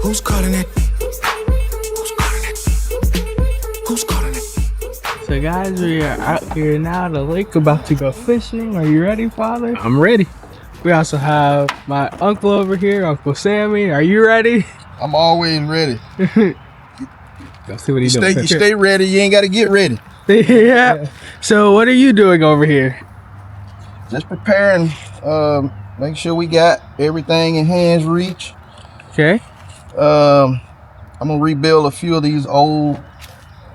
Who's calling it? Who's calling it? Who's calling it? So guys, we are out here now at the lake about to go fishing. Are you ready, Father? I'm ready. We also have my uncle over here, Uncle Sammy. Are you ready? I'm always ready. Let's see what he's doing. You stay ready. You ain't got to get ready. Yeah. So what are you doing over here? Just preparing. Make sure we got everything in hands reach. Okay. I'm gonna rebuild a few of these old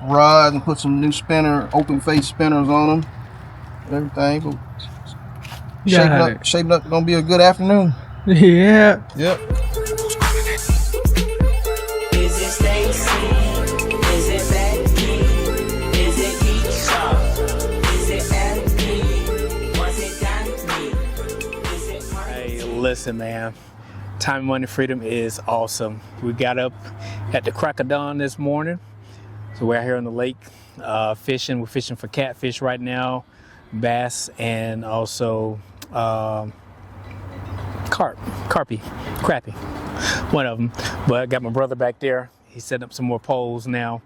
rods and put some new open face spinners on them. Everything. Shaping up. Gonna be a good afternoon. Yeah. Yep. Is it Stacy? Is it Becky? Is it Keisha? Is it Anthony? Was it Danny? Is it Marty? Hey, listen, man. Time and Money Freedom is awesome. We got up at the crack of dawn this morning. So we're out here on the lake fishing. We're fishing for catfish right now, bass, and also crappie, one of them. But I got my brother back there. He's setting up some more poles now.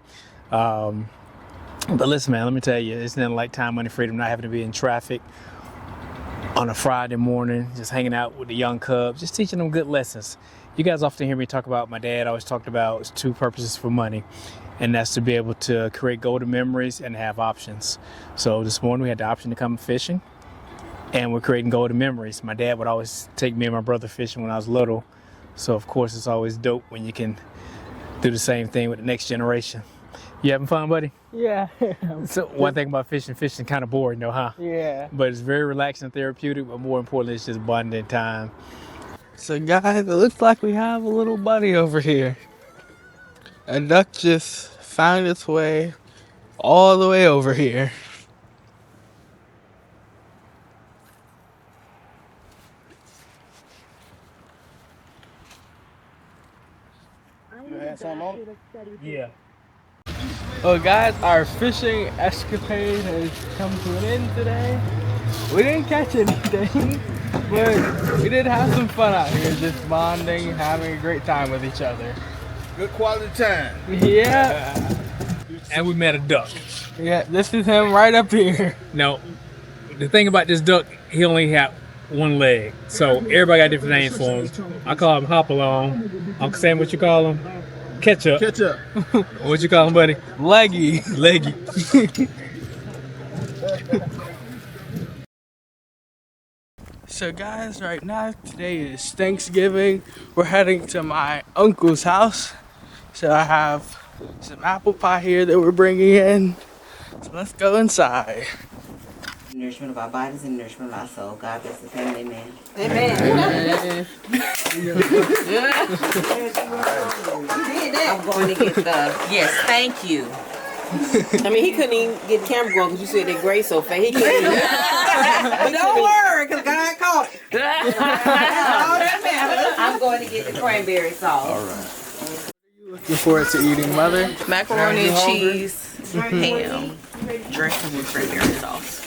But listen, man, let me tell you, it's nothing like Time, Money, Freedom, not having to be in traffic on a Friday morning, just hanging out with the young cubs, just teaching them good lessons. You guys often hear me talk about, my dad always talked about two purposes for money, and that's to be able to create golden memories and have options. So this morning we had the option to come fishing, and we're creating golden memories. My dad would always take me and my brother fishing when I was little, so of course it's always dope when you can do the same thing with the next generation. You having fun, buddy? Yeah. So one thing about fishing kind of boring though, huh? Yeah. But it's very relaxing and therapeutic, but more importantly, it's just bonding time. So guys, it looks like we have a little buddy over here. A duck just found its way all the way over here. You had something on it? Yeah. Well guys, our fishing escapade has come to an end today. We didn't catch anything, but we did have some fun out here, just bonding, having a great time with each other. Good quality time. Yeah. And we met a duck. Yeah, this is him right up here. Now, the thing about this duck, he only had one leg. So everybody got different names for him. I call him Hopalong. Uncle Sam, what you call him? Ketchup. Ketchup. What you call him, buddy? Leggy. Leggy. So guys, right now, today is Thanksgiving. We're heading to my uncle's house. So I have some apple pie here that we're bringing in. So let's go inside. Nourishment of our bodies and nourishment of our soul. God bless the family, amen. I'm going to get the, yes, thank you. I mean, he couldn't even get the camera going because you said that gray so fast. He couldn't even. But don't worry, because God caught it. All that matters. I'm going to get the cranberry sauce. All right. Looking forward to eating, Mother. Macaroni and cheese, ham, dressing with cranberry sauce.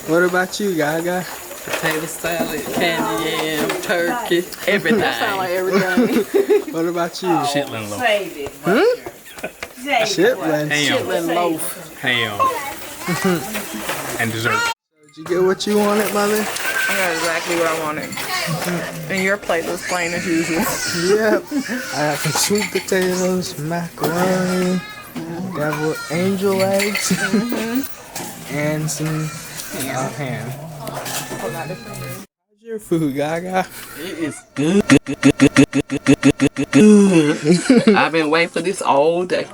What about you, Gaga? Potato salad, candy yam, turkey, everything. That sound like everything. What about you? Chitlin loaf. Save it. Chitlin. Chitlin loaf. Ham. And dessert. Did you get what you wanted, Mother? I got exactly what I wanted. And your plate was plain as usual. Yep. I got some sweet potatoes, macaroni, deviled angel eggs, and some ham. How's your food, Gaga? It is good. I've been waiting for this all day.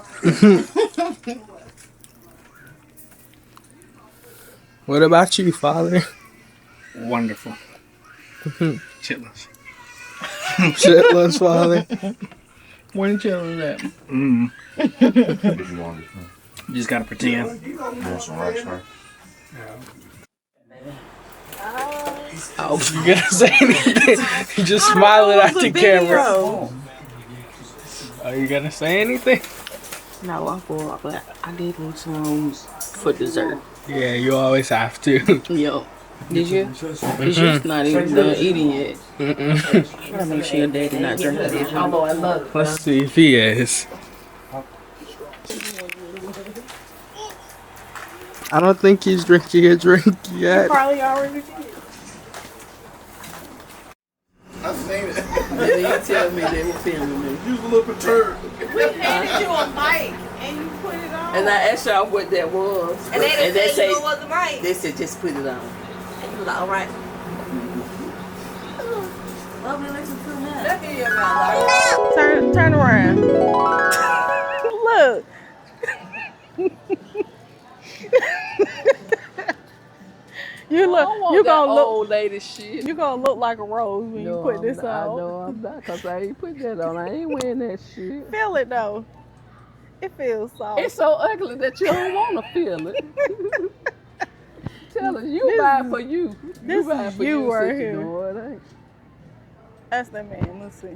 What about you, Father? Wonderful. Chitlins. Chitlins, Father. When children at? You just gotta pretend. You want some rice, right? Oh, you gonna say anything? You just smiling at the camera. Are you gonna say anything? No, I forgot, but I did want some for dessert. Yeah, you always have to. Yo. Did you? Cause you're not even done eating yet. I make sure your daddy not drinking this. Although I love it. Let's see if he is. I don't think he's drinking a drink yet. Probably already did. I seen it. Then you tell me they were filming me. You was a little perturbed. We handed you a mic and you put it on. And I asked y'all what that was. And they didn't they say it was the mic. They said just put it on. And you was like, all right. Well, we listen to that. Look at your mouth. Turn around. Look. You gonna look old lady shit. You gonna look like a rose when you put this on. I know I'm not, cause I ain't put that on. I ain't wearing that shit. Feel it though. It feels soft. It's so ugly that you don't want to feel it. Tell her you buy it for you. This buy it is for you right sit here. down, it ain't. That's that man. Let's see. I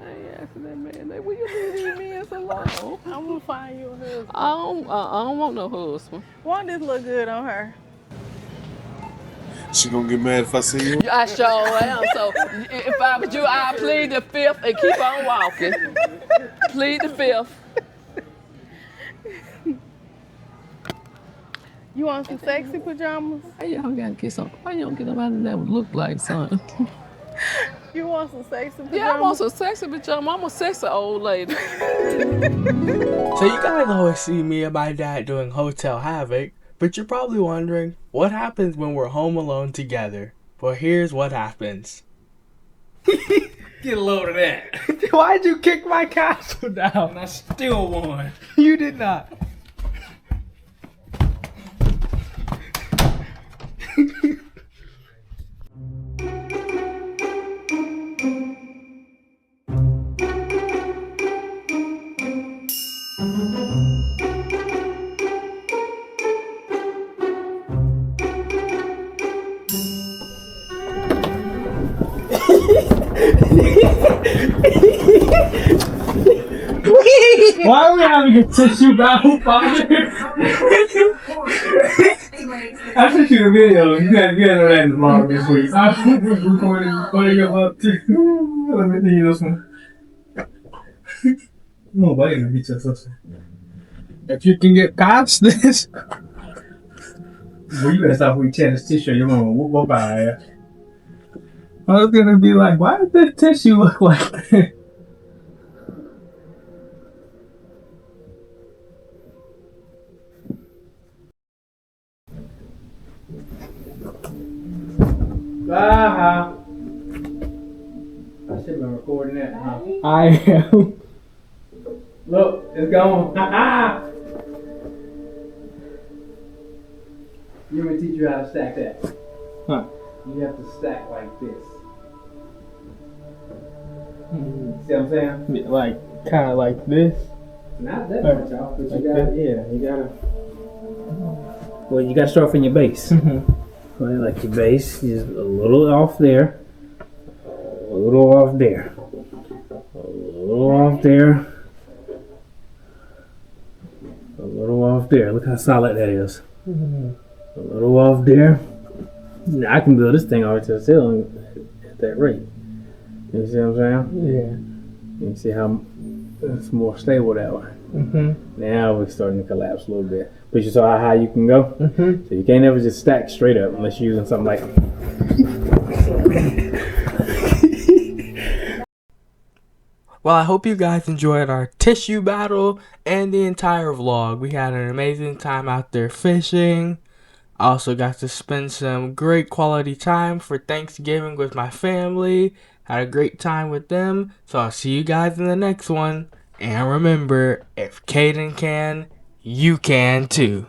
ain't asking that man. Like, will you leave these men so long? I'm gonna find you a husband. I don't want no husband. Won't this look good on her? She gonna get mad if I see you? I sure am. So if I was you, I'd plead the fifth and keep on walking. Plead the fifth. You want some sexy pajamas? Why you don't gotta get some? Why you don't get nobody that would look like something? You want some sexy pajamas? Yeah, I want some sexy pajamas. I'm a sexy old lady. So you guys always see me and my dad doing Hotel Havoc, but you're probably wondering, what happens when we're home alone together? Well, here's what happens. Get a load of that. Why'd you kick my castle down? And I still won. You did not. Why are we having a tissue battle, Father? I sent you a video. You gotta know that in the vlog this week. I'm recording about too. Let me see this one. Nobody gonna beat your sister. If you can get past this, well, you better stop with your tennis tissue. Your mama will whoop out of here. I was gonna be like, why does this tissue look like this? I should have been recording that, huh? I am. Look, it's gone. You want me to teach you how to stack that? Huh? You have to stack like this. See what I'm saying? Yeah, like, kind of like this. Not that much off, but like you gotta, you gotta. Well, you gotta start from your base. Well, like your base is a little off there, a little off there, a little off there, a little off there. Look how solid that is. A little off there. Now I can build this thing all the way to the ceiling at that rate. You see what I'm saying? Yeah. You see how it's more stable that way. Now we're starting to collapse a little bit. But you saw how high you can go? So you can't ever just stack straight up unless you're using something like... Well, I hope you guys enjoyed our tissue battle and the entire vlog. We had an amazing time out there fishing. I also got to spend some great quality time for Thanksgiving with my family. Had a great time with them. So I'll see you guys in the next one. And remember, if Caden can, you can too.